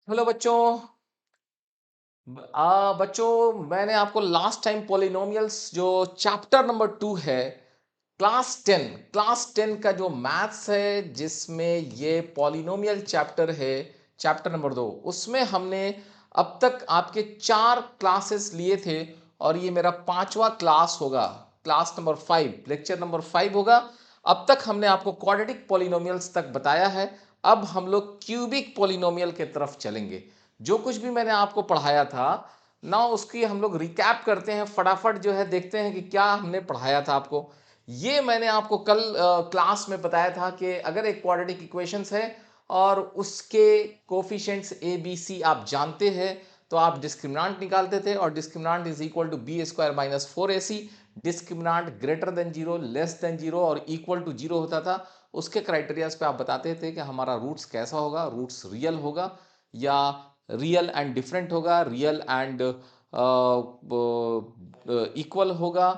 Hello बच्चों। बच्चों, मैंने आपको लास्ट टाइम पॉलिनोमियल्स जो चैप्टर नंबर 2 है, क्लास 10 का जो मैथ्स है जिसमें ये पॉलिनोमियल चैप्टर है, चैप्टर नंबर 2, उसमें हमने अब तक आपके 4 क्लासेस लिए थे और ये मेरा 5वां क्लास होगा। क्लास नंबर 5, लेक्चर नंबर 5 होगा। अब तक हमने आपको क्वाड्रेटिक पॉलिनोमियल्स तक बताया है। अब हम लोग क्यूबिक पॉलिनोमियल के तरफ चलेंगे। जो कुछ भी मैंने आपको पढ़ाया था ना, उसकी हम लोग रिकैप करते हैं, फटाफट जो है देखते हैं कि क्या हमने पढ़ाया था आपको। ये मैंने आपको कल क्लास में बताया था कि अगर एक क्वाड्रेटिक इक्वेशंस है और उसके कोफिशिएंट्स ए बी सी आप जानते हैं तो आप डिस्क्रिमिनांट निकालते थे और discriminant is equal to B square minus 4ac। Discriminant greater than zero, less than zero और इक्वल टू जीरो होता था। उसके क्राइटेरियाज पे आप बताते थे कि हमारा रूट्स कैसा होगा, रूट्स रियल होगा या रियल एंड डिफरेंट होगा, रियल एंड इक्वल होगा,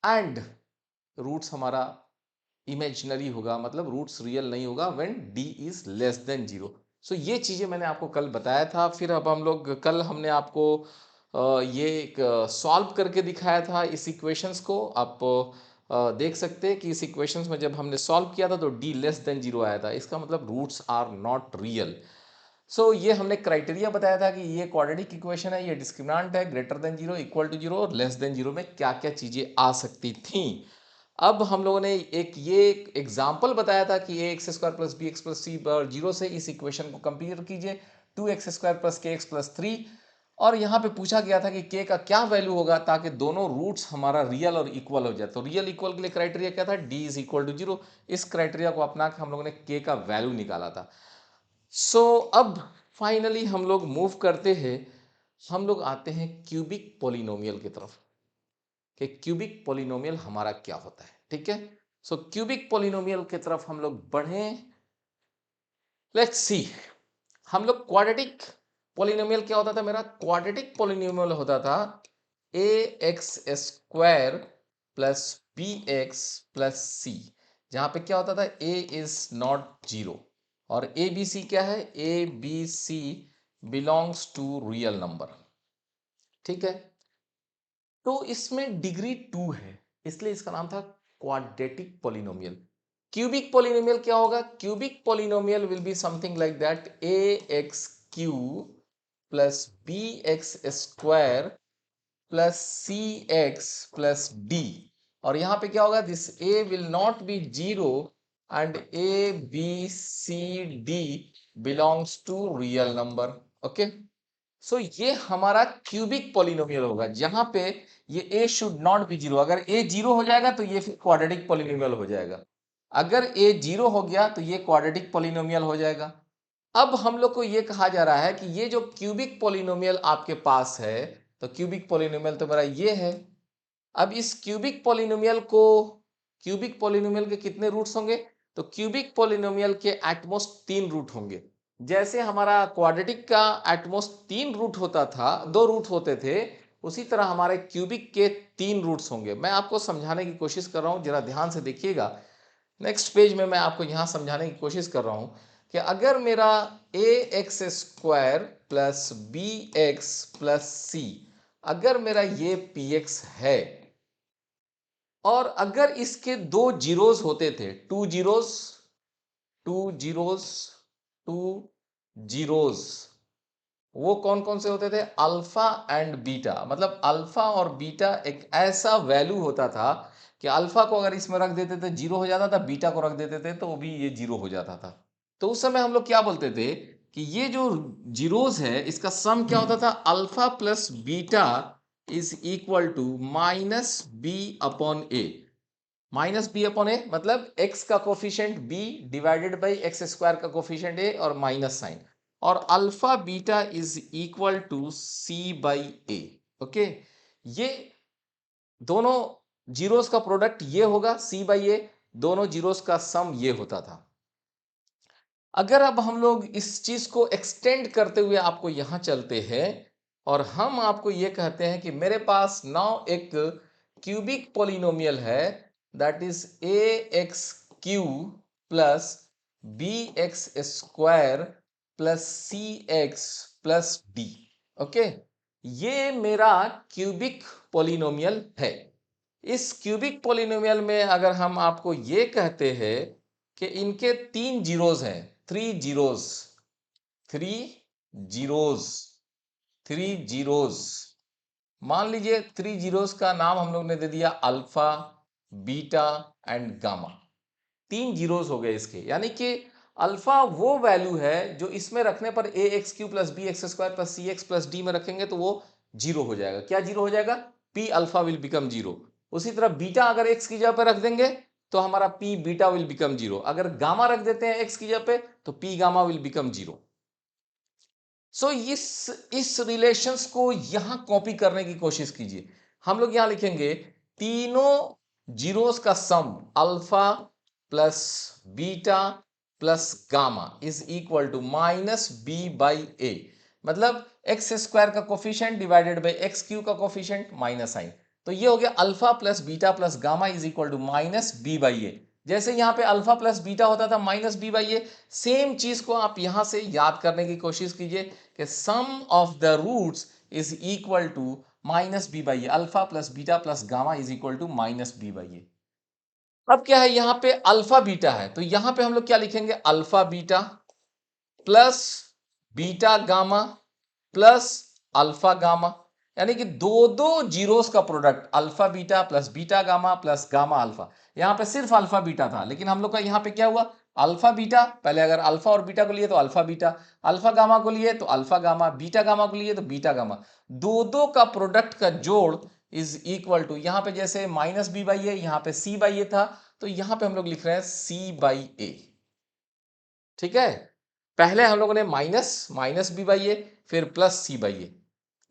एंड रूट्स हमारा इमेजिनरी होगा, मतलब रूट्स रियल नहीं होगा when D is less than zero. So ये चीजें मैंने आपको कल बताया था। फिर अब हम लोग कल हमने आपको ये एक सॉल्व करके दिखाया था इस इक्वेशंस को। आप देख सकते हैं कि इस इक्वेशंस में जब हमने सॉल्व किया था तो डी लेस देन जीरो आया था, इसका मतलब रूट्स आर नॉट रियल। सो ये हमने क्राइटेरिया बताया था कि ये क्वाड्रेटिक इक्वेशन है, ये डिस्क्रिमिनांट है, greater than zero, equal to zero और लेस देन जीरो में क्या क्या चीजें आ सकती थी। अब हम लोगों ने एक एग्जाम्पल बताया था कि A x square plus B x plus C zero से इस इक्वेशन को कंपेयर कीजिए 2x² प्लस के एक्स प्लस 3। और यहाँ पे पूछा गया था कि के का क्या वैल्यू होगा ताकि दोनों रूट्स हमारा रियल और इक्वल हो जाए। तो रियल इक्वल के लिए क्राइटेरिया क्या था, D is equal to zero. इस क्राइटेरिया को अपना के हम लोगों ने के का वैल्यू निकाला था। अब फाइनली हम लोग मूव करते हैं, हम लोग आते हैं क्यूबिक पोलिनोमियल की तरफ कि क्यूबिक पोलिनोमियल हमारा क्या होता है। ठीक है, क्यूबिक पोलिनोमियल की तरफ हम लोग बढ़े। लेट्स सी, हम लोग क्वाड्रेटिक पोलिनोमियल क्या होता था, मेरा क्वाड्रेटिक पोलिनोमियल होता था ए x square plus B x plus C, जहां पे क्या होता था ए इज नॉट जीरो और ए बी सी क्या है, a b c belongs to real number. ठीक है, तो इसमें डिग्री 2 है, इसलिए इसका नाम था क्वाड्रेटिक पोलिनोमियल। क्यूबिक पोलिनोमियल क्या होगा, cubic polynomial will be something like that a x cube plus B x square plus C x plus d. और यहां पे क्या होगा, this a will not be zero and a b c d belongs to real number. Okay, ये हमारा cubic polynomial होगा जहां पे ये a should not be zero. अगर a जीरो हो जाएगा तो ये फिर क्वाड्रेटिक पॉलिनोमियल हो जाएगा। अगर a जीरो हो गया तो ये क्वाड्रेटिक पॉलिनोमियल हो जाएगा। अब हम लोग को ये कहा जा रहा है कि ये जो क्यूबिक पॉलिनोमियल आपके पास है, तो क्यूबिक पॉलिनोमियल तो मेरा ये है। अब इस क्यूबिक पॉलिनोमियल के कितने रूट्स होंगे, तो क्यूबिक पॉलिनोमियल के एटमोस्ट 3 रूट होंगे। जैसे हमारा क्वाड्रेटिक का एटमोस्ट 3 रूट होता था, 2 रूट होते थे, उसी तरह हमारे क्यूबिक के 3 रूट्स होंगे। मैं आपको समझाने की कोशिश कर रहा हूं, जरा ध्यान से देखिएगा। नेक्स्ट पेज में मैं आपको यहां समझाने की कोशिश कर रहा हूं कि अगर मेरा A x square plus B x plus C, अगर मेरा ये पी एक्स है और अगर इसके 2 जीरोस होते थे, 2 जीरोस, 2 जीरोस, 2 जीरोस, वो कौन कौन से होते थे, अल्फा एंड बीटा। मतलब अल्फा और बीटा एक ऐसा वैल्यू होता था कि अल्फा को अगर इसमें रख देते थे जीरो हो जाता था, बीटा को रख देते थे तो भी ये जीरो हो जाता था। तो उस समय हम लोग क्या बोलते थे कि ये जो जीरोस है इसका सम क्या होता था, alpha plus beta is equal to minus B upon A. Minus B upon A मतलब एक्स का coefficient B divided by x square का कोफिशिएंट ए और माइनस साइन, और alpha beta is equal to C by A. Okay, ये दोनों zeros का product ये होगा सी बाई ए, दोनों जीरोस का सम ये होता था। अगर अब हम लोग इस चीज को एक्सटेंड करते हुए आपको यहां चलते हैं और हम आपको ये कहते हैं कि मेरे पास नाउ एक क्यूबिक पोलिनोमियल है, that is a x cube plus B x square plus C x plus d. Okay, ये मेरा क्यूबिक पॉलिनोमियल है। इस क्यूबिक पॉलिनोमियल में अगर हम आपको ये कहते हैं कि इनके 3 जीरोज हैं, 3 जीरोज, 3 जीरोज, 3 जीरोज, मान लीजिए 3 जीरोज का नाम हम लोग ने दे दिया alpha, beta and gamma. 3 zeros हो गए इसके, यानी कि अल्फा वो वैल्यू है जो इसमें रखने पर A x cube plus B x square plus C x plus D में रखेंगे तो वो जीरो हो जाएगा। क्या जीरो हो जाएगा? P alpha will become zero. उसी तरह बीटा अगर एक्स की जगह पर रख देंगे तो हमारा P beta will become zero. अगर गामा रख देते हैं एक्स की जगह पे तो P gamma will become zero. So इस रिलेशंस को यहां कॉपी करने की कोशिश कीजिए। हम लोग यहां लिखेंगे तीनों जीरोस का sum alpha plus beta plus gamma is equal to minus B by A. मतलब एक्स स्क्वायर का coefficient divided by x cube का कोफिशिएंट माइनस साइन। तो ये हो गया alpha plus beta plus gamma is equal to minus B by A. जैसे यहां पे अल्फा प्लस बीटा होता था minus B by A, same चीज को आप यहां से याद करने की कोशिश कीजिए कि sum of the roots is equal to minus B by a. Alpha plus beta plus gamma is equal to minus B by a. अब क्या है, यहां पे अल्फा बीटा है तो यहां पे हम लोग क्या लिखेंगे? Alpha beta plus beta gamma plus alpha gamma, यानी कि दो दो जीरोस का product alpha beta plus beta gamma plus gamma alpha. यहां पे सिर्फ अल्फा बीटा था लेकिन हम लोग का यहां पे क्या हुआ? अल्फा बीटा, पहले अगर अल्फा और बीटा को लिए तो अल्फा बीटा, अल्फा गामा को लिए तो अल्फा गामा, बीटा गामा को लिए तो बीटा गामा। दो दो का प्रोडक्ट का जोड़ इज इक्वल टू, यहां पे जैसे माइनस बी बाई ए, यहां पे सी बाई ए था तो यहां पे हम लोग लिख रहे हैं सी बाई ए। ठीक है, पहले हम लोगों ने minus minus B by a, फिर प्लस सी बाई ए,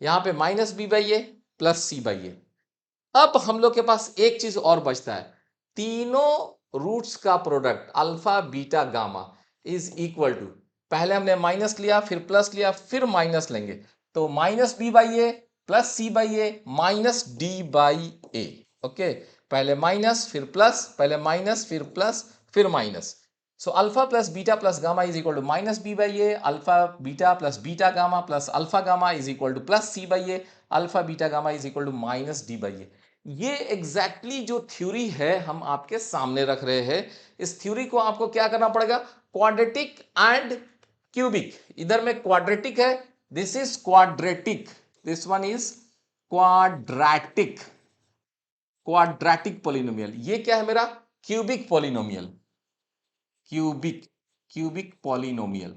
यहां पे minus B by a plus c by a. अब हम लोग के पास एक चीज और बचता है, तीनों रूट्स का product alpha beta gamma is equal to, पहले हमने माइनस लिया फिर प्लस लिया फिर माइनस लेंगे तो minus B by a plus c by a minus d by A. Okay, पहले माइनस फिर प्लस, पहले माइनस फिर प्लस फिर minus. So alpha plus beta plus gamma is equal to minus b by a, alpha beta plus beta gamma plus alpha gamma is equal to plus c by a, alpha beta gamma is equal to minus d by a। ये exactly जो theory है हम आपके सामने रख रहे हैं। इस थ्योरी को आपको क्या करना पड़ेगा? क्वाड्रेटिक एंड क्यूबिक, इधर में क्वाड्रेटिक है, this is quadratic, this one is quadratic, quadratic polynomial. ये क्या है मेरा? Cubic polynomial, cubic, cubic polynomial.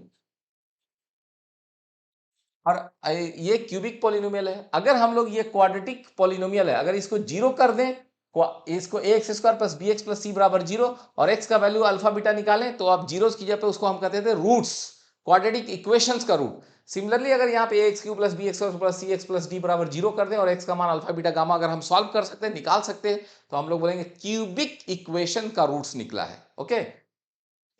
और ये क्यूबिक पॉलिनोमियल है। अगर हम लोग ये क्वाड्रेटिक पॉलिनोमियल है, अगर इसको जीरो कर दें, इसको a x square plus B x plus c बराबर जीरो और एक्स का वैल्यू अल्फा बीटा निकालें तो आप जीरोस की जगह पे उसको हम कहते थे रूट्स, क्वाड्रेटिक इक्वेशंस का रूट। सिमिलरली अगर यहाँ पे a x cube plus B x plus C x plus d बराबर जीरो कर दें और एक्स का मान अल्फा बीटा गामा अगर हम सॉल्व कर सकते हैं, निकाल सकते हैं, तो हम लोग बोलेंगे क्यूबिक इक्वेशन का रूट्स निकला है। ओके,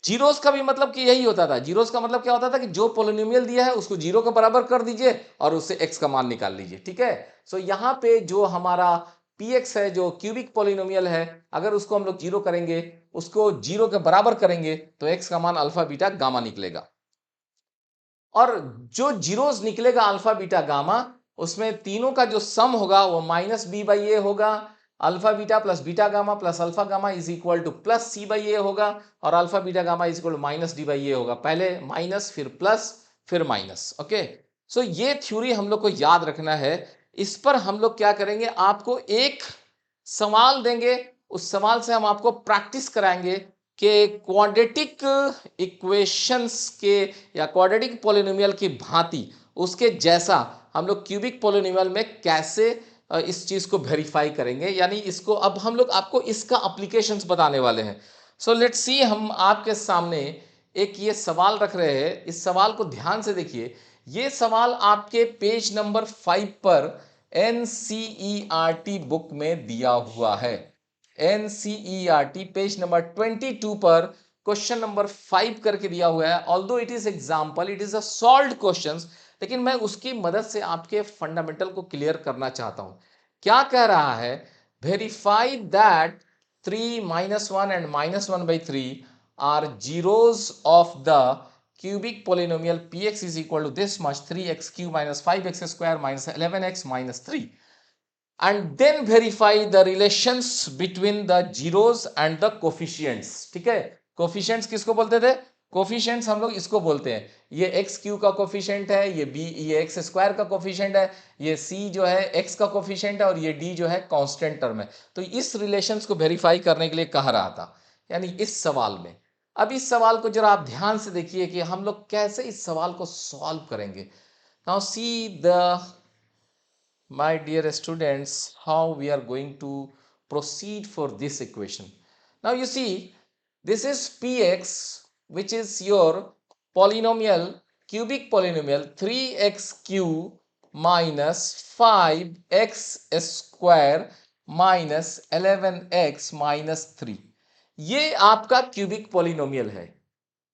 जीरोस का भी मतलब कि यही होता था। जीरोस का मतलब क्या होता था कि जो पोलिनोमियल दिया है उसको जीरो के बराबर कर दीजिए और उससे एक्स का मान निकाल लीजिए। ठीक है, सो यहाँ पे जो हमारा px है, जो क्यूबिक पोलिनोमियल है, अगर उसको हम लोग जीरो करेंगे, उसको जीरो के बराबर करेंगे तो एक्स का मान अल्फा बीटा गामा निकलेगा। और जो जीरोस निकलेगा अल्फा बीटा गामा, उसमें तीनों का जो सम होगा वो माइनस बी बाई ए होगा, alpha beta plus beta gamma plus alpha gamma is equal to plus c by a होगा और alpha beta gamma is equal to minus d by a होगा। पहले माइनस फिर प्लस फिर minus. Okay, सो ये theory हम लोग को याद रखना है। इस पर हम लोग क्या करेंगे, आपको एक सवाल देंगे, उस सवाल से हम आपको प्रैक्टिस कराएंगे कि क्वाड्रेटिक इक्वेशंस के या क्वाड्रेटिक पॉलिनोमियल की भांति उसके जैसा हम लोग क्यूबिक पॉलिनोमियल में कैसे इस चीज को वेरीफाई करेंगे। यानी इसको अब हम लोग आपको इसका एप्लीकेशंस बताने वाले हैं। सो लेट्स सी, हम आपके सामने एक ये सवाल रख रहे हैं, इस सवाल को ध्यान से देखिए। ये सवाल आपके पेज नंबर 5 पर NCERT बुक में दिया हुआ है। NCERT पेज नंबर 22 पर क्वेश्चन नंबर 5 करके दिया हुआ है। Although it is example, it is a solved questions, लेकिन मैं उसकी मदद से आपके फंडामेंटल को क्लियर करना चाहता हूं। क्या कह रहा है? Verify that 3 - 1 and -1/3 are zeros of the cubic polynomial px is equal to this much 3x cube minus 5x square minus 11x minus 3, and then verify the relations between the zeros and the coefficients. ठीक है, coefficients किसको बोलते थे? Coefficients हम लोग इसको बोलते हैं, ये एक्स क्यू का कोफिशिएंट है, ये एक्स स्क्वायर का कोफिशिएंट है, ये सी जो है एक्स का कोफिशिएंट है, और ये डी जो है कांस्टेंट टर्म है। तो इस रिलेशंस को वेरीफाई करने के लिए कह रहा था, यानी इस सवाल में। अब इस सवाल को जरा आप ध्यान से देखिए कि हम लोग कैसे इस सवाल को सॉल्व करेंगे। Now see the my dear students, how we are going to proceed for this equation. Now you see, this is px, which is your polynomial, cubic polynomial 3x cube minus 5x square minus 11x minus 3. ये आपका cubic polynomial है।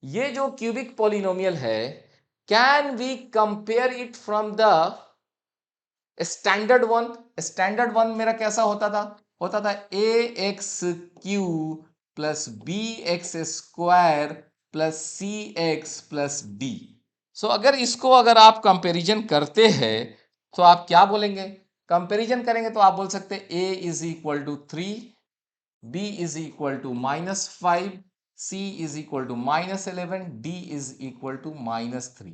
ये जो cubic polynomial है, can we compare it from the standard one? Standard one मेरा कैसा होता था ए x cube plus B x square plus सी एक्स प्लस डी। सो अगर आप कंपैरिजन करते हैं तो आप क्या बोलेंगे? कंपैरिजन करेंगे तो आप बोल सकते हैं a is equal to 3, b is equal to -5, c is equal to -11, d is equal to -3।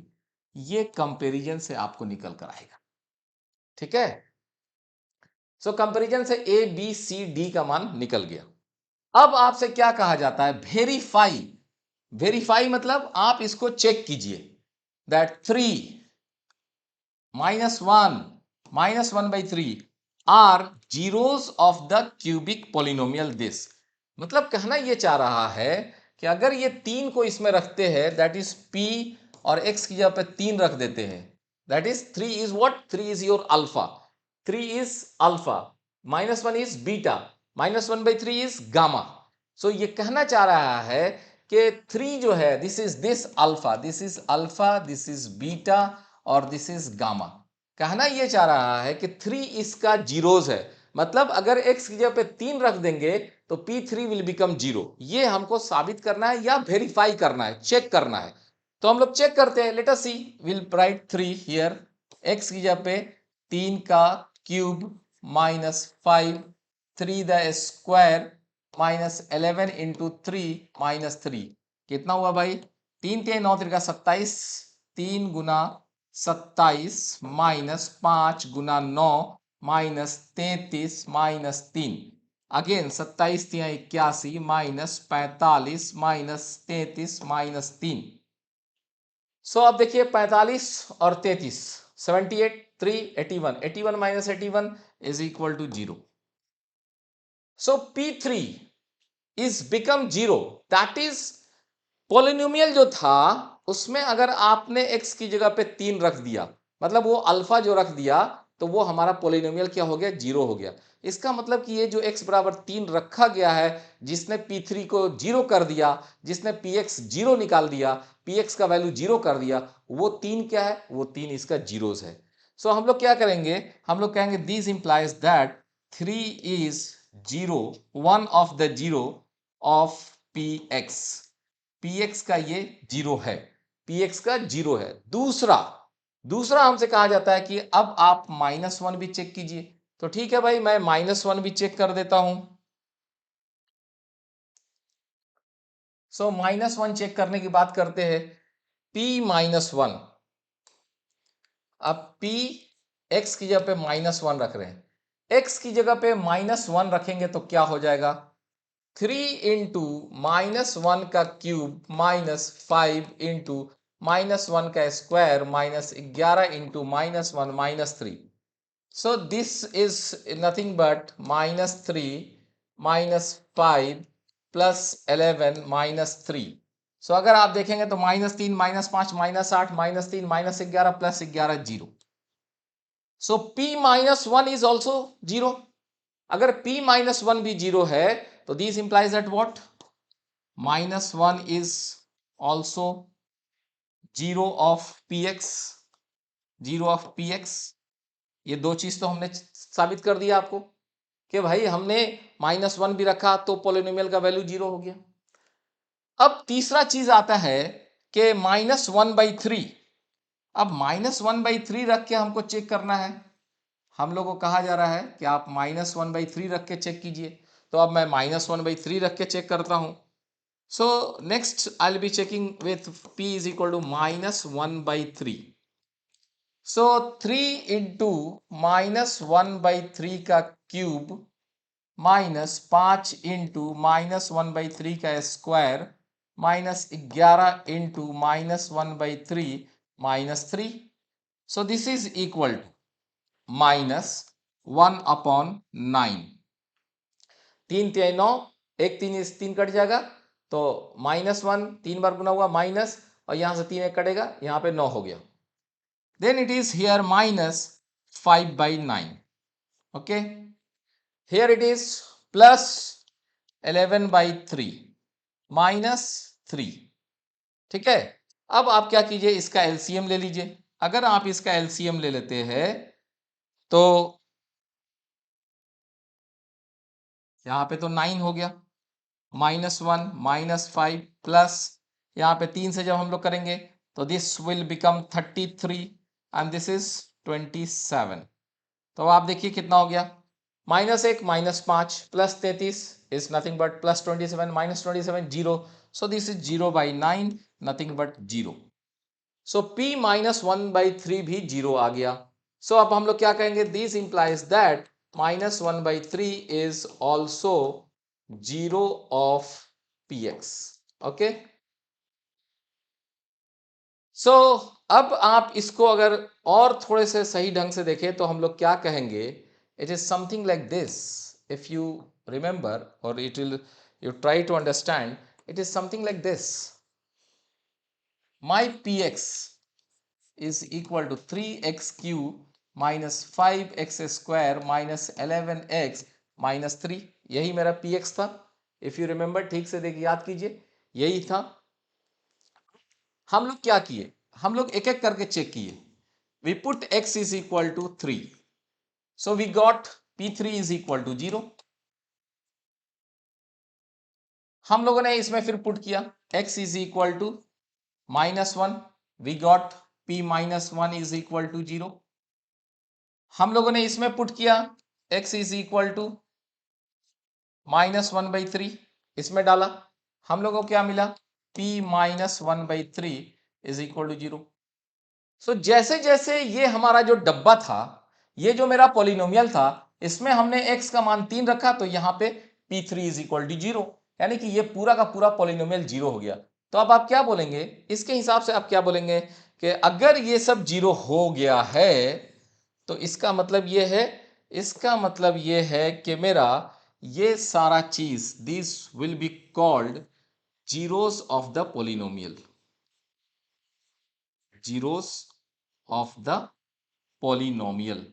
ये कंपैरिजन से आपको निकल कर आएगा। ठीक है, सो कंपैरिजन से ए बी सी डी का मान निकल गया। अब आपसे क्या कहा जाता है? वेरीफाई। वेरीफाई मतलब आप इसको चेक कीजिए that 3 -1 are zeros of the cubic polynomial this. मतलब कहना यह चाह रहा है कि अगर ये 3 को इसमें रखते हैं, दैट इज p, और x की जगह पे 3 रख देते हैं, that is 3 is what? 3 is your alpha. 3 is alpha. -1 is beta. -1/3 is gamma. So ये कहना चाह रहा है कि 3 जो है, this is this alpha, this is alpha, this is beta और this is gamma. कहना ये चाह रहा है कि 3 इसका जीरोज है। मतलब अगर x की जगह पे 3 रख देंगे तो P3 will become 0। ये हमको साबित करना है या वेरीफाई करना है, चेक करना है। तो हम लोग चेक करते हैं। Let us see, will write 3 here. x की जगह पे 3 का क्यूब -5, 3 द स्क्वायर -11 इंटू 3 -3 कितना हुआ भाई? 3 3 9 3 27, 3 गुना 27 -5 गुना 9 -33 -3, अगेन 27 3 81 -45 -33 -3। सो अब देखिए 45 और 33, 78 3 81, 81 minus 81 is equal to 0. So P3 is become 0. That is polynomial जो था उसमें अगर आपने x की जगह पे 3 रख दिया, मतलब वो अल्फा जो रख दिया, तो वो हमारा पॉलिनोमियल क्या हो गया? 0 हो गया। इसका मतलब कि ये जो x बराबर 3 रखा गया है, जिसने P3 को 0 कर दिया, जिसने Px 0 निकाल दिया, Px का वैल्यू 0 कर दिया, वो 3 क्या है? वो 3 इसका जीरोस है। सो हम लोग क्या करेंगे? हम लोग कहेंगे this implies that 3 is 0, one of the zero of Px। Px का ये 0 है, Px का 0 है। दूसरा हमसे कहा जाता है कि अब आप -1 भी चेक कीजिए। तो ठीक है भाई, मैं -1 भी चेक कर देता हूं। सो -1 चेक करने की बात करते हैं। P-1, अब P x की जगह पे -1 रख रहे हैं। x की जगह पे -1 रखेंगे तो क्या हो जाएगा? 3 इंटू -1 का क्यूब -5 इंटू -1 का square -11 into -1 -3। So this is nothing but -3 -5 plus 11 -3। सो अगर आप देखेंगे तो -3 -5 -8 -3 -11 plus 11 0। So P-1 is also 0। अगर P-1 भी 0 है तो this implies that what? -1 is also 0 of Px, 0 of Px। ये दो चीज तो हमने साबित कर दिया आपको कि भाई हमने -1 भी रखा तो पॉलिनोमियल का वैल्यू 0 हो गया। अब तीसरा चीज आता है कि -1/3। अब -1/3 रख के हमको चेक करना है। हम लोग को कहा जा रहा है कि आप -1/3 रख के चेक कीजिए। तो अब मैं -1/3 रख के चेक करता हूं। So next I will be checking with p is equal to -1/3। So 3 into -1/3 का क्यूब माइनस 5 इंटू -1/3 का square -11 into -1/3 -3। So this is equal to -1/9। 3 3 9, एक 3 इस 3 कट जाएगा तो -1 3 बार गुना हुआ माइनस, और यहां से 3 एक कटेगा, यहां पे 9 हो गया। Then it is here -5/9। Okay, here it is +11/3 -3। ठीक है, अब आप क्या कीजिए, इसका एलसीएम ले लीजिए। अगर आप इसका एलसीएम ले लेते हैं तो यहां पे तो 9 हो गया, -1 -5 प्लस यहां पे 3 से जब हम लोग करेंगे तो this will become 33 and this is 27। तो आप देखिए कितना हो गया, -1 -5 +33 is nothing but +27 -27 0। so this is 0/9, nothing but 0। so p -1/3 भी 0 आ गया। so अब हम लोग क्या कहेंगे, this implies that -1/3 is also 0 of px। Okay, सो अब आप इसको अगर और थोड़े से सही ढंग से देखें तो हम लोग क्या कहेंगे, it is something like this. If you remember और it will you try to understand, it is something like this. My px is equal to 3x cube minus 5x square minus 11x minus 3। यही मेरा px था। If you remember, ठीक से देखिए, याद कीजिए, यही था। हम लोग क्या किए, हम लोग एक एक करके चेक किए। We put x is equal to 3, so we got p3 is equal to 0। हम लोगों ने इसमें फिर पुट किया x is equal to -1, we got p -1 is equal to 0। हम लोगों ने इसमें पुट किया x इज इक्वल टू -1/3, इसमें डाला, हम लोगों को क्या मिला, p -1/3 इज इक्वल टू 0। सो जैसे जैसे ये हमारा जो डब्बा था, ये जो मेरा पॉलिनोमियल था, इसमें हमने x का मान 3 रखा तो यहां पे p3 इज इक्वल टू 0, यानी कि ये पूरा का पूरा पॉलिनोमियल 0 हो गया। तो अब आप क्या बोलेंगे, इसके हिसाब से आप क्या बोलेंगे कि अगर ये सब 0 हो गया है तो इसका मतलब ये है, इसका मतलब ये है कि मेरा ये सारा चीज, this will be called zeros of the polynomial, zeros of the polynomial.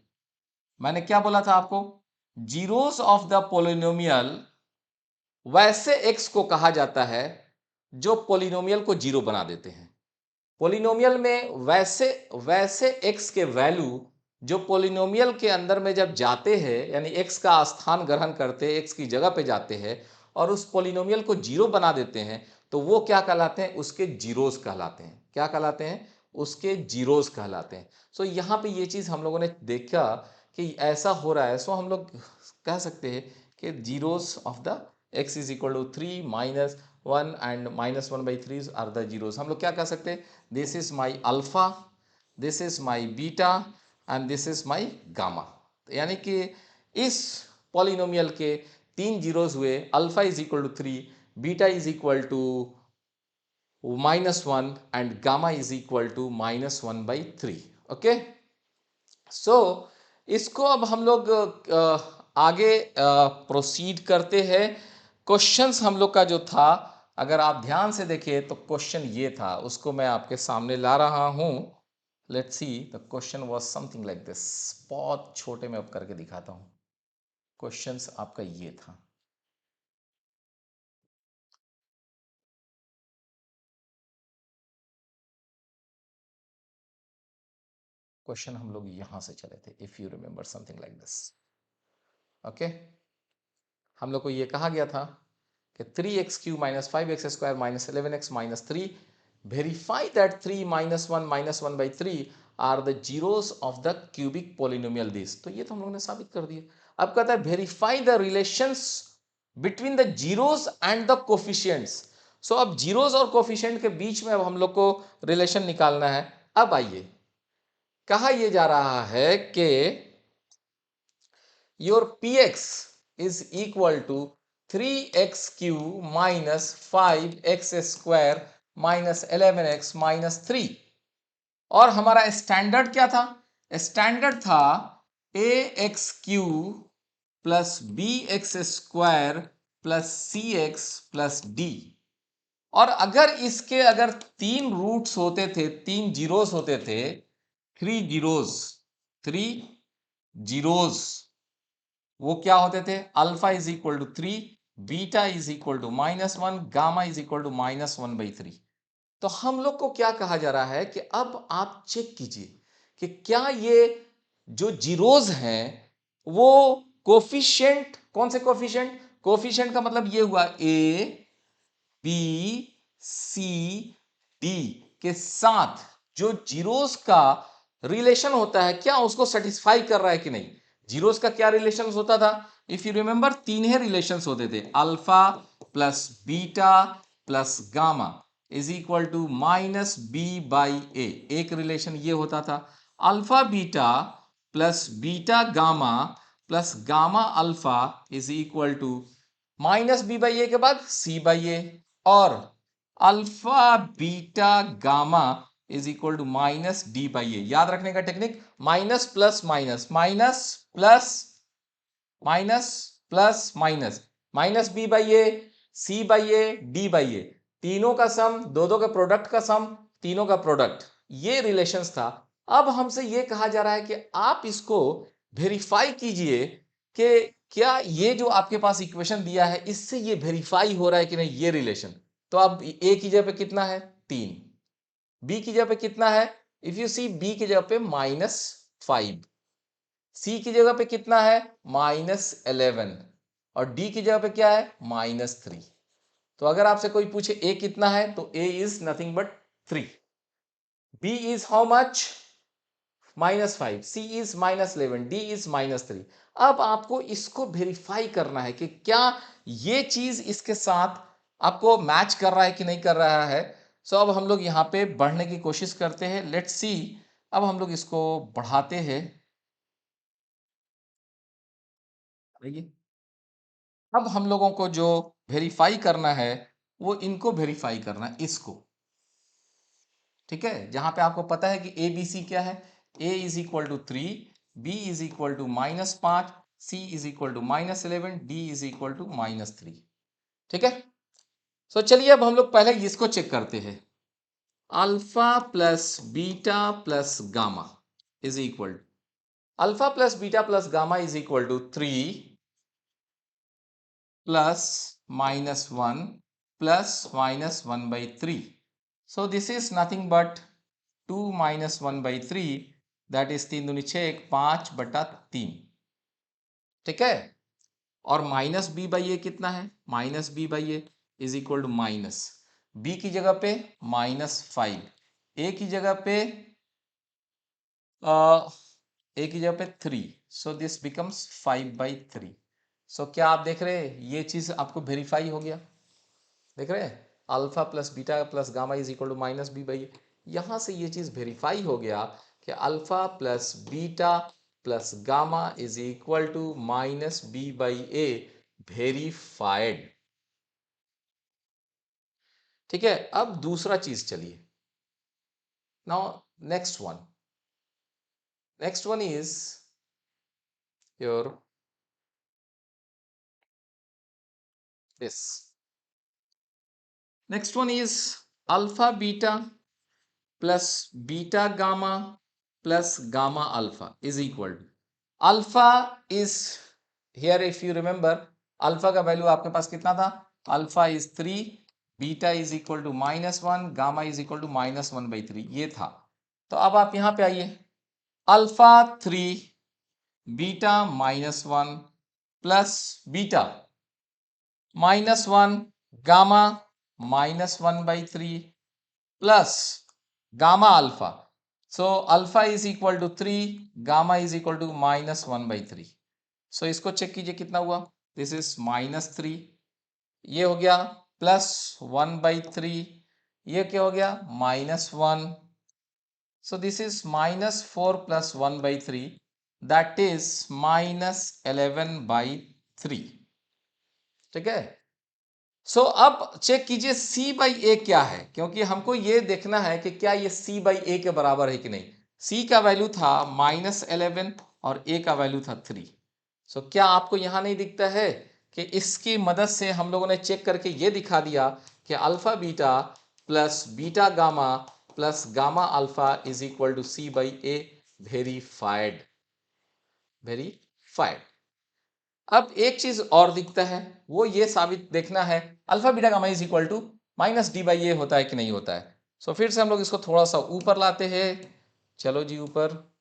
मैंने क्या बोला था आपको, जीरोस ऑफ द पॉलिनोमियल वैसे एक्स को कहा जाता है जो पॉलिनोमियल को जीरो बना देते हैं। पॉलिनोमियल में वैसे वैसे एक्स के वैल्यू जो पॉलिनोमियल के अंदर में जब जाते हैं, यानी एक्स का स्थान ग्रहण करते हैं, एक्स की जगह पे जाते हैं और उस पॉलिनोमियल को जीरो बना देते हैं, तो वो क्या कहलाते हैं, उसके जीरोस कहलाते हैं। क्या कहलाते हैं, उसके जीरोस कहलाते हैं। सो यहाँ पे ये चीज हम लोगों ने देखा कि ऐसा हो रहा है। सो हम लोग कह सकते हैं कि zeros of the x is equal to 3 -1 and -1/3 are the zeros. हम लोग क्या कह सकते हैं, this is my alpha, this is my beta and this is my gamma. यानी कि इस पॉलिनोमियल के 3 जीरोस हुए, alpha is equal to 3, beta is equal to -1 and gamma is equal to -1/3। Okay, so इसको अब हम लोग आगे प्रोसीड करते हैं। क्वेश्चंस हम लोग का जो था, अगर आप ध्यान से देखें तो क्वेश्चन ये था, उसको मैं आपके सामने ला रहा हूं। Let's see, the question was something like this. बहुत छोटे में अब करके दिखाता हूं। क्वेश्चंस आपका ये था, क्वेश्चन हम लोग यहां से चले थे, if you remember something like this. Okay, हम लोग को ये कहा गया था कि 3x³ - 5x² - 11x - 3 verify that 3 minus 1 by 3 are the zeros of the cubic polynomial this। तो ये तो हम लोगों ने साबित कर दिया। अब कहता है verify the relations between the zeros and the coefficients। सो अब जीरोस और कोफिशिएंट के बीच में अब हम लोग को रिलेशन निकालना है। अब आइए, कहा यह जा रहा है कि your px is equal to 3x cube minus 5x square minus 11x minus 3। और हमारा स्टैंडर्ड क्या था? स्टैंडर्ड था ax cube plus bx square plus cx plus d। और अगर इसके अगर 3 रूट्स होते थे, 3 जीरोस होते थे, 3 जीरोस, वो क्या होते थे? Alpha is equal to 3, beta is equal to -1, gamma is equal to -1/3। तो हम लोग को क्या कहा जा रहा है कि अब आप चेक कीजिए कि क्या ये जो जीरोस हैं वो कोफिशिएंट, कौन से कोफिशिएंट? कोफिशिएंट का मतलब ये हुआ ए बी सी डी के साथ जो जीरोस का रिलेशन होता है, क्या उसको सेटिस्फाई कर रहा है कि नहीं। जीरोस का क्या रिलेशन होता था? इफ यू रिमेंबर, 3 ही रिलेशन होते थे, alpha plus beta plus gamma is equal to minus B by a. एक रिलेशन ये होता था, alpha beta plus beta gamma plus gamma alpha is equal to minus B by a के बाद c by a, और alpha beta gamma is equal to minus d by a. याद रखने का technique, minus plus minus, minus plus minus plus minus, minus B by a, c by a, d by a, तीनों का सम, दो के product का सम, तीनों का प्रोडक्ट, ये रिलेशंस था। अब हमसे ये कहा जा रहा है कि आप इसको वेरीफाई कीजिए कि क्या ये जो आपके पास इक्वेशन दिया है इससे ये वेरीफाई हो रहा है कि नहीं ये रिलेशन। तो अब ए की जगह पे कितना है? 3, बी की जगह पे कितना है? इफ यू सी, बी की जगह पे -5, सी की जगह पे कितना है? -11, और डी की जगह पे क्या है? -3। तो अगर आपसे कोई पूछे ए कितना है, तो a is nothing but 3, b is how much? -5, c is -11, d is -3। अब आपको इसको वेरीफाई करना है कि क्या ये चीज इसके साथ आपको मैच कर रहा है कि नहीं कर रहा है। सो अब हम लोग यहाँ पे बढ़ने की कोशिश करते हैं, लेट्स सी। अब हम लोग इसको बढ़ाते हैं। अब हम लोगों को जो वेरीफाई करना है वो इनको वेरीफाई करना है, इसको। ठीक है, जहां पे आपको पता है कि ए बी सी क्या है। A is equal to 3, b is equal to -5, c is equal to -11, d is equal to -3। ठीक है, सो चलिए अब हम लोग पहले इसको चेक करते हैं। Alpha plus beta plus gamma is equal to, alpha plus beta plus gamma is equal to 3 plus -1 plus -1/3। So this is nothing but 2 minus 1/3, that is 3 दूनी 6, 5/3। ठीक है, और माइनस बी बाई ए कितना है? Minus B by a is equal to minus b की जगह पे -5, ए की जगह पे ए की जगह पे 3, सो दिस बिकम्स 5/3। सो क्या आप देख रहे हैं ये चीज आपको वेरीफाई हो गया? देख रहे हैं, alpha plus beta plus gamma is equal to minus B by a. यहां से ये चीज वेरीफाई हो गया कि alpha plus beta plus gamma is equal to minus B by a, verified. ठीक है, अब दूसरा चीज चलिए। Now next one is your this. Next one is alpha beta plus beta gamma plus gamma alpha is equal to, alpha is here, if you remember, alpha का value आपके पास कितना था? Alpha is 3, beta is equal to -1, gamma is equal to -1/3, ये था। तो अब आप यहां पे आइए, alpha 3 beta -1 plus beta -1 gamma -1/3 plus gamma alpha. So alpha is equal to 3, gamma is equal to -1/3. So इसको चेक कीजिए कितना हुआ. दिस इज -3, ये हो गया +1/3, ये क्या हो गया -1. सो दिस इज -4 + 1/3, दैट इज -11/3. ठीक है. सो अब चेक कीजिए C/A क्या है, क्योंकि हमको ये देखना है कि क्या ये C/A के बराबर है कि नहीं. C का वैल्यू था -11 और A का वैल्यू था 3. सो क्या आपको यहां नहीं दिखता है कि इसकी मदद से हम लोगों ने चेक करके ये दिखा दिया कि alpha beta plus beta gamma plus gamma alpha is equal to C/A. Verified. Verified. अब एक चीज और दिखता है, वो ये साबित देखना है alpha beta gamma is equal to -D/A होता है कि नहीं होता है. सो फिर से हम लोग इसको थोड़ा सा ऊपर लाते हैं. चलो जी ऊपर,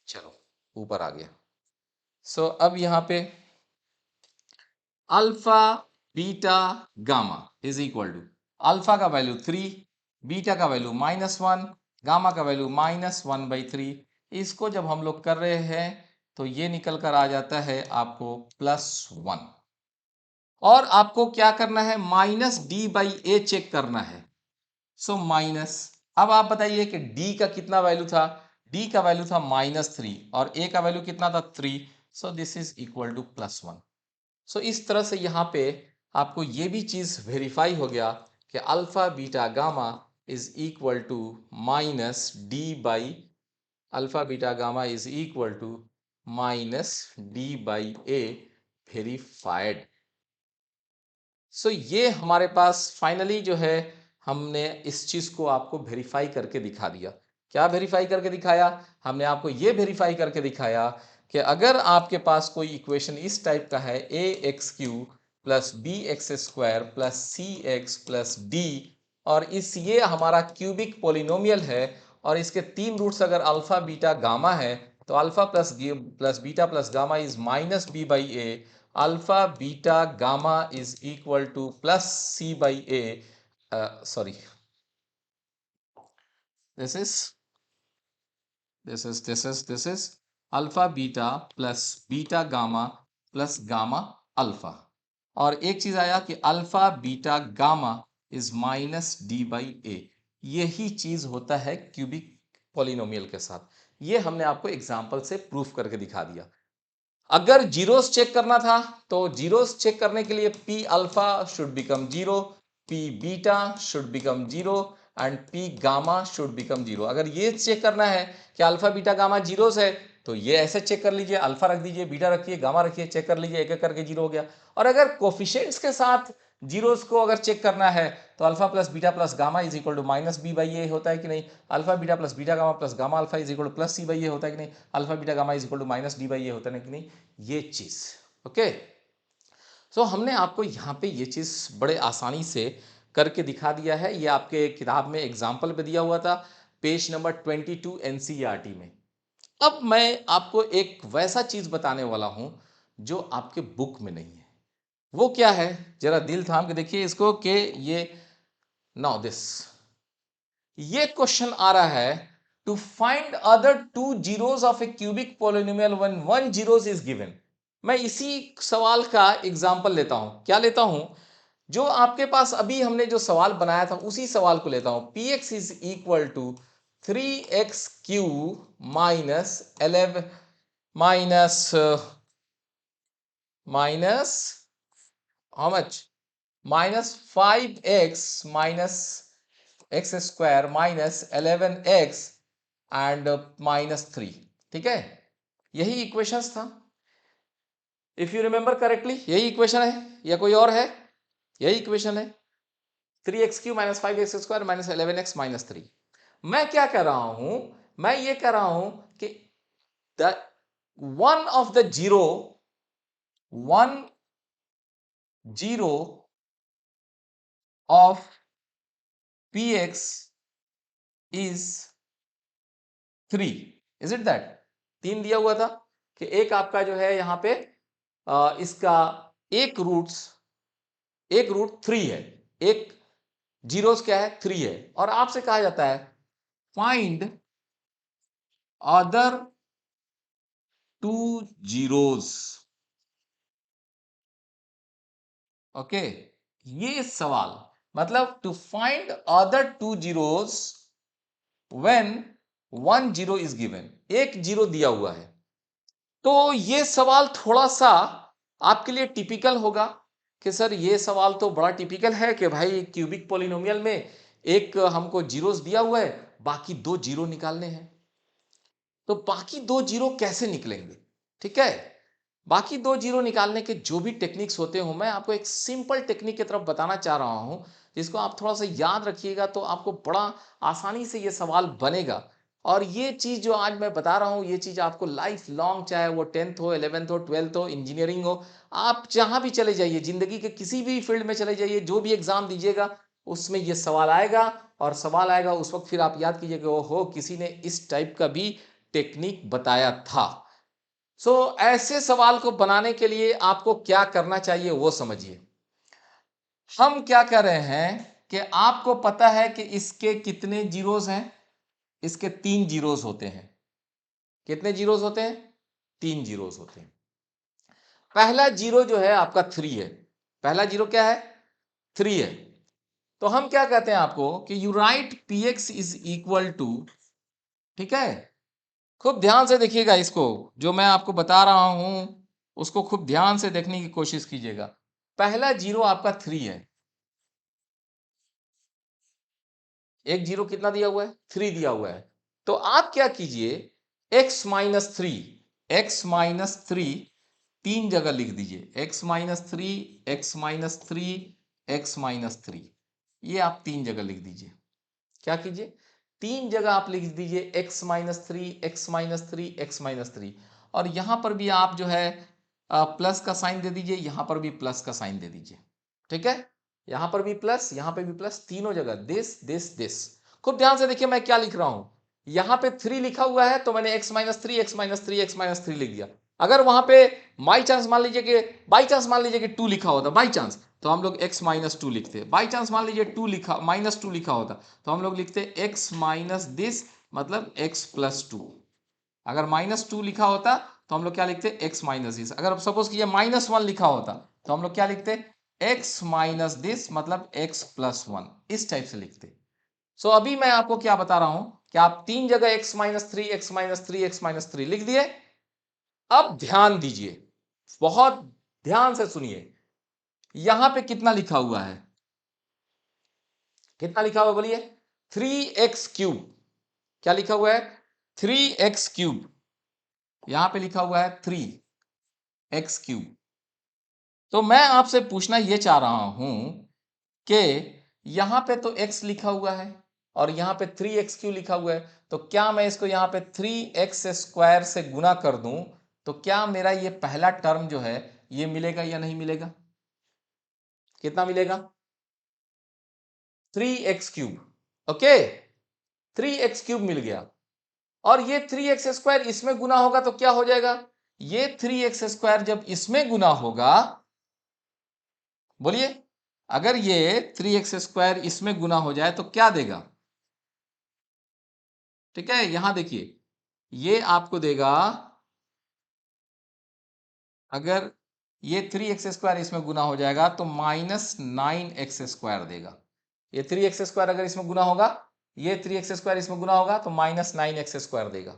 चलो ऊपर आ गया. सो अब यहां पे alpha beta gamma is equal to alpha का वैल्यू 3, बीटा का वैल्यू -1, गामा का वैल्यू -1/3. इसको जब हम लोग कर रहे हैं तो ये निकल कर आ जाता है आपको +1. और आपको क्या करना है, -D/A चेक करना है. So minus. अब आप बताइए कि D का कितना वैल्यू था. D का वैल्यू था -3 और A का वैल्यू कितना था 3. So this is equal to +1. So इस तरह से यहाँ पे आपको ये भी चीज वेरीफाई हो गया कि alpha beta gamma is equal to -D/, alpha beta gamma is equal to -D/A. Verified. So ये हमारे पास फाइनली जो है हमने इस चीज को आपको वेरीफाई करके दिखा दिया. क्या वेरीफाई करके दिखाया, हमने आपको ये वेरीफाई करके दिखाया कि अगर आपके पास कोई इक्वेशन इस टाइप का है ax³ + bx² + cx + d और इस ये हमारा क्यूबिक पोलिनोमियल है और इसके 3 रूट्स अगर अल्फा बीटा गामा है तो alpha plus beta plus gamma is -B/A. Alpha beta gamma is equal to +C/A. Sorry, this is alpha beta plus beta gamma plus gamma alpha. और एक चीज आया कि alpha beta gamma is -D/A. यही चीज होता है क्यूबिक पॉलिनोमियल के साथ. ये हमने आपको एग्जांपल से प्रूफ करके दिखा दिया. अगर जीरोस चेक करना था तो जीरोस चेक करने के लिए P alpha should become 0, P beta should become 0 and P gamma should become 0. अगर ये चेक करना है कि अल्फा बीटा गामा जीरोस है तो ये ऐसे चेक कर लीजिए, अल्फा रख दीजिए, बीटा रखिए, गामा रखिए, चेक कर लीजिए, एक एक करके 0 हो गया. और अगर कोफिशिएंट्स के साथ जीरोस को अगर चेक करना है तो alpha plus beta plus gamma is equal to -B/A होता है कि नहीं, alpha beta plus beta gamma plus gamma alpha is equal to +C/A होता है कि नहीं, alpha beta gamma is equal to -D/A होता है कि नहीं. ये चीज ओके. सो हमने आपको यहाँ पे ये चीज बड़े आसानी से करके दिखा दिया है. ये आपके किताब में एग्जाम्पल पे दिया हुआ था, पेज नंबर 22 NCERT में. अब मैं आपको एक वैसा चीज बताने वाला हूं जो आपके बुक में नहीं है. वो क्या है, जरा दिल थाम के देखिए इसको कि ये नाउ दिस, ये क्वेश्चन आ रहा है to find other 2 zeros of a cubic polynomial when 1 zeros is given. मैं इसी सवाल का एग्जांपल लेता हूं. क्या लेता हूं, जो आपके पास अभी हमने जो सवाल बनाया था उसी सवाल को लेता हूं. px is equal to 3x³ minus 11 minus how much -5x minus x² minus 11x and -3. ठीक है, यही इक्वेशंस था. इफ यू रिमेंबर करेक्टली यही इक्वेशन है या कोई और है, यही इक्वेशन है 3x³ minus 5x² minus 11x minus 3. मैं क्या कह रहा हूं, मैं ये कह रहा हूं कि the one of the zero, one zero of px is 3. Is it that, 3 दिया हुआ था कि एक आपका जो है यहां पे इसका एक रूट 3 है, एक जीरोस क्या है? 3 है। और आपसे कहा जाता है फाइंड अदर 2 जीरोस। ओके, ये सवाल मतलब to find other 2 zeros when 1 zero is given, एक जीरो दिया हुआ है। तो ये सवाल थोड़ा सा आपके लिए टिपिकल होगा कि सर ये सवाल तो बड़ा टिपिकल है कि भाई क्यूबिक पॉलिनोमियल में एक हमको जीरोस दिया हुआ है, बाकी 2 जीरो निकालने हैं। तो बाकी 2 जीरो कैसे निकलेंगे? ठीक है, बाकी 2 जीरो निकालने के जो भी टेक्निक्स होते हो, मैं आपको एक सिंपल टेक्निक की तरफ बताना चाह रहा हूं, जिसको आप थोड़ा सा याद रखिएगा तो आपको बड़ा आसानी से ये सवाल बनेगा। और ये चीज जो आज मैं बता रहा हूं, ये चीज आपको लाइफ लॉन्ग, चाहे वो 10th हो, 11th हो, 12th हो, इंजीनियरिंग हो, आप जहां भी चले जाइए, जिंदगी के किसी भी फील्ड में चले जाइए, जो भी एग्जाम दीजिएगा उसमें ये सवाल आएगा। और सवाल आएगा उस वक्त फिर आप याद कीजिएगा, ओहो किसी ने इस टाइप का भी टेक्निक बताया था। ऐसे सवाल को बनाने के लिए आपको क्या करना चाहिए वो समझिए। हम क्या कर रहे हैं कि आपको पता है कि इसके कितने जीरोस हैं? इसके 3 जीरोस होते हैं। कितने जीरोस होते हैं? 3 जीरोस होते हैं। पहला जीरो जो है आपका 3 है। पहला जीरो क्या है? 3 है। तो हम क्या कहते हैं आपको कि you write P X is equal to, ठीक है, खूब ध्यान से देखिएगा इसको, जो मैं आपको बता रहा हूं उसको खूब ध्यान से देखने की कोशिश कीजिएगा। पहला जीरो आपका 3 है। एक जीरो कितना दिया हुआ है? 3 दिया हुआ है। तो आप क्या कीजिए, x-3, x-3 तीन जगह लिख दीजिए, x-3, x-3, x-3, ये आप तीन जगह लिख दीजिए। क्या कीजिए? तीन जगह आप लिख दीजिए x-3, x-3, x-3। और यहां पर भी आप जो है प्लस का साइन दे दीजिए, यहां पर भी प्लस का साइन दे दीजिए। ठीक है, यहां पर भी प्लस, यहां पर भी प्लस, तीनों जगह दिस दिस दिस। खूब ध्यान से देखिए मैं क्या लिख रहा हूं। यहां पे 3 लिखा हुआ है तो मैंने x-3, x-3, x-3 लिख दिया। अगर वहां पे बाई चांस मान लीजिए कि, बाई चांस मान लीजिए कि 2 लिखा होता, बाई चांस, तो हम लोग x-2 लिखते। बाई चांस मान लीजिए 2 लिखा, -2 लिखा होता तो हम लोग लिखते x माइनस दिस, मतलब x+2। अगर -2 लिखा होता तो हम लोग क्या लिखते? x minus this. अगर सपोज कीजिए -1 लिखा होता तो हम लोग क्या लिखते? x माइनस दिस, मतलब x+1, इस टाइप से लिखते। अभी मैं आपको क्या बता रहा हूं कि आप तीन जगह x-3, x-3, x-3 लिख दिए। अब ध्यान दीजिए, बहुत ध्यान से सुनिए, यहां पे कितना लिखा हुआ है? कितना लिखा हुआ बोलिए? 3x3। क्या लिखा हुआ है? 3x3। यहां पे लिखा हुआ है 3x3। तो मैं आपसे पूछना यह चाह रहा हूं कि यहां पे तो x लिखा हुआ है और यहां पे 3x3 लिखा हुआ है, तो क्या मैं इसको यहां पे 3x² से गुना कर दूं तो क्या मेरा ये पहला टर्म जो है ये मिलेगा या नहीं मिलेगा? कितना मिलेगा? 3x3। ओके, 3x3 मिल गया। और ये 3x² इसमें गुना होगा तो क्या हो जाएगा? ये 3x² जब इसमें गुना होगा, बोलिए, अगर ये 3x² इसमें गुना हो जाए तो क्या देगा? ठीक है, यहां देखिए, ये आपको देगा, अगर ये 3x² इसमें गुना हो जाएगा तो -9x² देगा। ये 3x² अगर इसमें गुना होगा, ये 3x² इसमें गुना होगा तो -9x² देगा।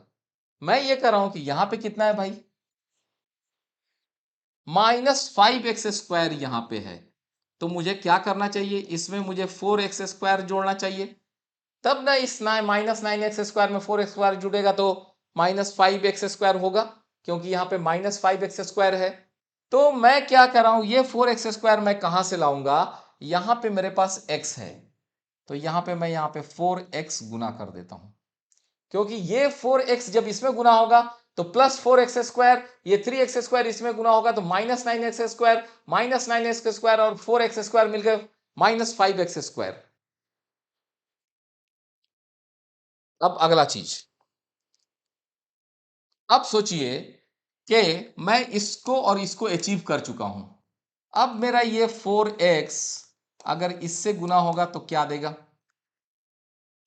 मैं ये कह रहा हूं कि यहां पे कितना है भाई? -5x² यहां पे है। तो मुझे क्या करना चाहिए? इसमें मुझे 4x² जोड़ना चाहिए, तब ना इस -9x² में 4x² जुड़ेगा तो -5x² होगा, क्योंकि यहां पे -5x² है। तो मैं क्या कर रहा हूं, ये 4x² मैं कहां से लाऊंगा? यहां पे मेरे पास x है, तो यहां पे मैं यहां पे 4x गुना कर देता हूं, क्योंकि ये 4x जब इसमें गुना होगा तो +4x², ये 3x² इसमें गुना होगा तो -9x², -9x² और 4x² मिलकर -5x²। अब अगला चीज, अब सोचिए कि मैं इसको और इसको अचीव कर चुका हूं। अब मेरा ये 4x अगर इससे गुना होगा तो क्या देगा,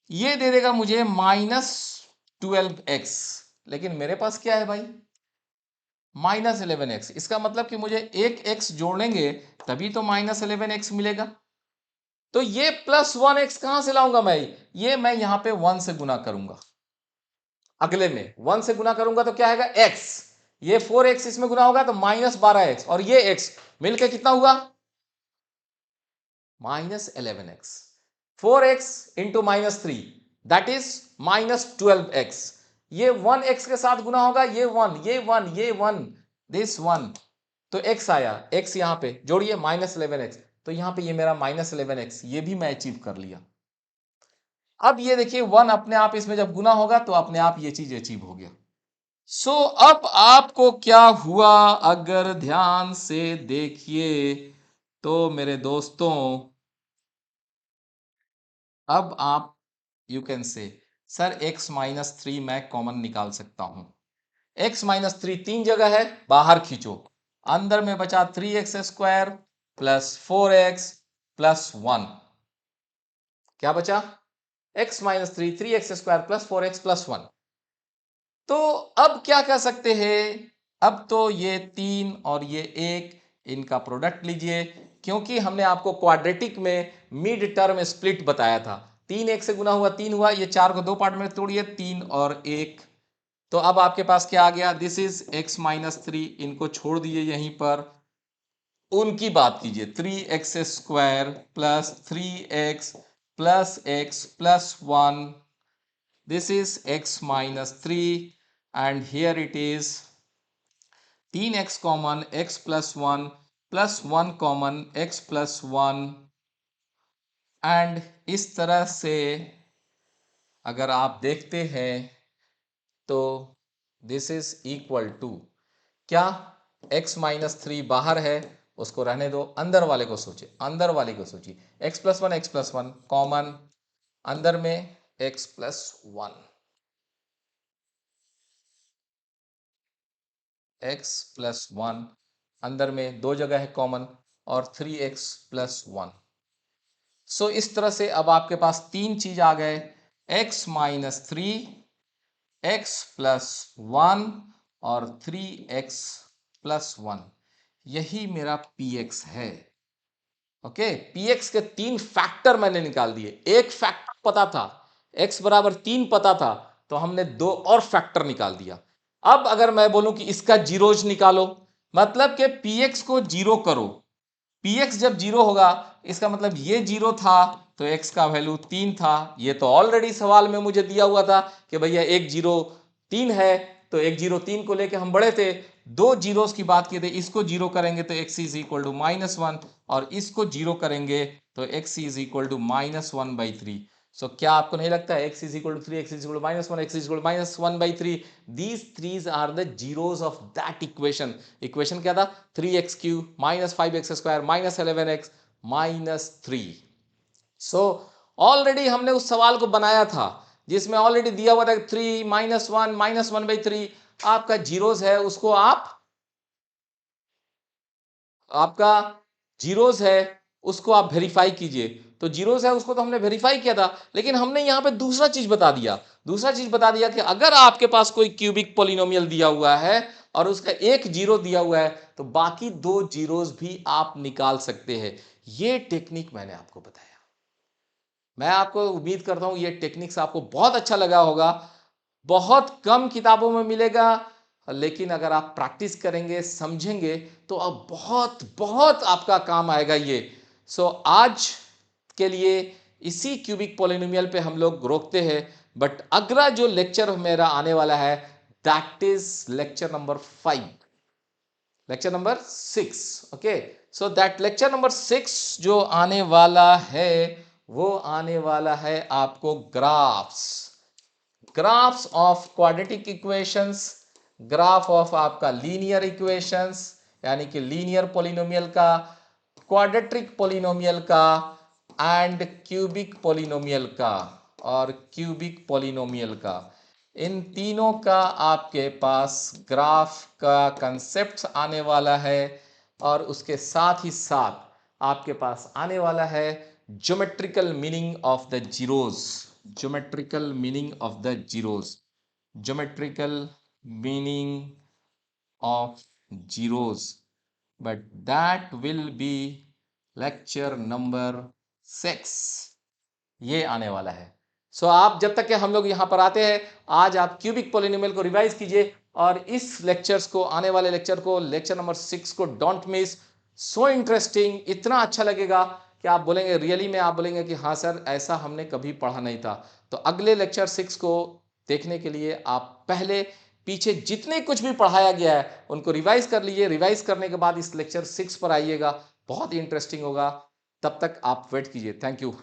ये दे देगा मुझे -12x, लेकिन मेरे पास क्या है भाई, -11x। इसका मतलब कि मुझे एक x जोड़ेंगे तभी तो -11x मिलेगा। तो ये +1x कहां से लाऊंगा मैं, ये मैं यहां पे 1 से गुना करूंगा, अगले में 1 से गुना करूंगा तो क्या आएगा x, ये 4x इसमें गुना होगा तो -12x, और ये x मिलके कितना हुआ -11x। 4x into -3 that is -12x। ये 1x के साथ गुना होगा, ये 1 ये 1 ये 1 दिस 1, तो x आया, x यहां पे जोड़िए -11x, तो यहां पे ये मेरा -11x, ये भी मैं अचीव कर लिया। अब ये देखिए 1 अपने आप इसमें जब गुना होगा तो अपने आप ये चीज अचीव हो गया। सो अब आपको क्या हुआ, अगर ध्यान से देखिए तो मेरे दोस्तों, अब आप you can say sir x-3 मैं कॉमन निकाल सकता हूं। x-3 तीन जगह है, बाहर खींचो, अंदर में बचा 3x² प्लस 4x प्लस 1, क्या बचा x-3 3x² plus 4x plus 1। तो अब क्या कर सकते हैं, अब तो ये 3 और ये 1 इनका प्रोडक्ट लीजिए, क्योंकि हमने आपको क्वाड्रेटिक में मिड टर्म स्प्लिट बताया था, 3 1 से गुना हुआ 3 हुआ, ये 4 को 2 पार्ट में तोड़िए, 3 और 1, तो अब आपके पास क्या आ गया, दिस इज x-3, इनको छोड़ दीजिए यहीं पर, उनकी बात कीजिए, 3x² plus 3x plus x plus 1, this is x-3 and here it is 3x common x plus 1 plus 1 common x plus 1, and इस तरह से अगर आप देखते हैं तो दिस इज इक्वल टू क्या, x-3 बाहर है उसको रहने दो, अंदर वाले को सोचिए, अंदर वाले को सोचिए, x प्लस 1 कॉमन, अंदर में x प्लस 1, x प्लस 1 अंदर में दो जगह है कॉमन, और 3x प्लस 1। सो इस तरह से अब आपके पास तीन चीज आ गए, x-3, x प्लस 1 और 3x प्लस 1, यही मेरा px है। ओके, px के तीन फैक्टर मैंने निकाल दिए, एक फैक्टर पता था, x बराबर 3 पता था, तो हमने दो और फैक्टर निकाल दिया। अब अगर मैं बोलूं कि इसका जीरोज निकालो, मतलब कि px को जीरो करो, px जब जीरो होगा इसका मतलब ये जीरो था तो x का वैल्यू 3 था, ये तो ऑलरेडी सवाल में मुझे दिया हुआ था कि भैया 1 0 3 है, तो 1 0 3 को लेके हम बढ़े थे, दो जीरोस की बात किए थे, इसको जीरो करेंगे तो x इज इक्वल टू -1, और इसको जीरो करेंगे तो x is equal to -1/3। So क्या आपको नहीं लगता है x is equal to 3, x is equal to -1, x is equal to -1/3, these threes are the zeros of that equation. Equation क्या था, 3x³ -5x² -11x -3। So already हमने उस सवाल को बनाया था जिसमें ऑलरेडी दिया हुआ था 3 -1 -1/3 आपका जीरोस है, उसको आपका जीरोस है उसको आप वेरीफाई कीजिए, तो जीरोस है उसको तो हमने वेरीफाई किया था, लेकिन हमने यहां पे दूसरा चीज बता दिया, दूसरा चीज बता दिया कि अगर आपके पास कोई क्यूबिक पॉलिनोमियल दिया हुआ है और उसका एक जीरो दिया हुआ है तो बाकी दो जीरोस भी आप निकाल सकते हैं। ये टेक्निक मैंने आपको बताया, मैं आपको उम्मीद करता हूं ये टेक्निक्स आपको बहुत अच्छा लगा होगा, बहुत कम किताबों में मिलेगा, लेकिन अगर आप प्रैक्टिस करेंगे समझेंगे तो अब बहुत बहुत आपका काम आएगा ये। सो आज के लिए इसी क्यूबिक पॉलिनोमियल पे हम लोग रोकते हैं, बट अगला जो लेक्चर मेरा आने वाला है that is lecture number 5, lecture number 6। Okay, so that lecture number 6 जो आने वाला है वो आने वाला है आपको graphs, graphs of quadratic equations, graph of आपका लीनियर इक्वेशंस यानी कि लीनियर पॉलिनोमियल का, क्वाड्रेटिक पॉलिनोमियल का, एंड क्यूबिक पॉलिनोमियल का, और क्यूबिक पॉलिनोमियल का, इन तीनों का आपके पास ग्राफ का कंसेप्ट आने वाला है, और उसके साथ ही साथ आपके पास आने वाला है geometrical meaning of the zeros, geometrical meaning of the zeros, geometrical meaning of zeros, but that will be lecture number 6, ये आने वाला है। सो आप जब तक के हम लोग यहाँ पर आते हैं, आज आप क्यूबिक पॉलिनोमियल को रिवाइज कीजिए और इस लेक्चर्स को, आने वाले लेक्चर को, लेक्चर नंबर 6 को डोंट मिस। सो इंटरेस्टिंग, इतना अच्छा लगेगा कि आप बोलेंगे, रियली में आप बोलेंगे कि हाँ सर ऐसा हमने कभी पढ़ा नहीं था। तो अगले लेक्चर 6 को देखने के लिए आप पहले पीछे जितने कुछ भी पढ़ाया गया है उनको रिवाइज कर लीजिए। रिवाइज करने के बाद इस लेक्चर 6 पर आइएगा, बहुत ही इंटरेस्टिंग होगा। तब तक आप वेट कीजिए। Thank you.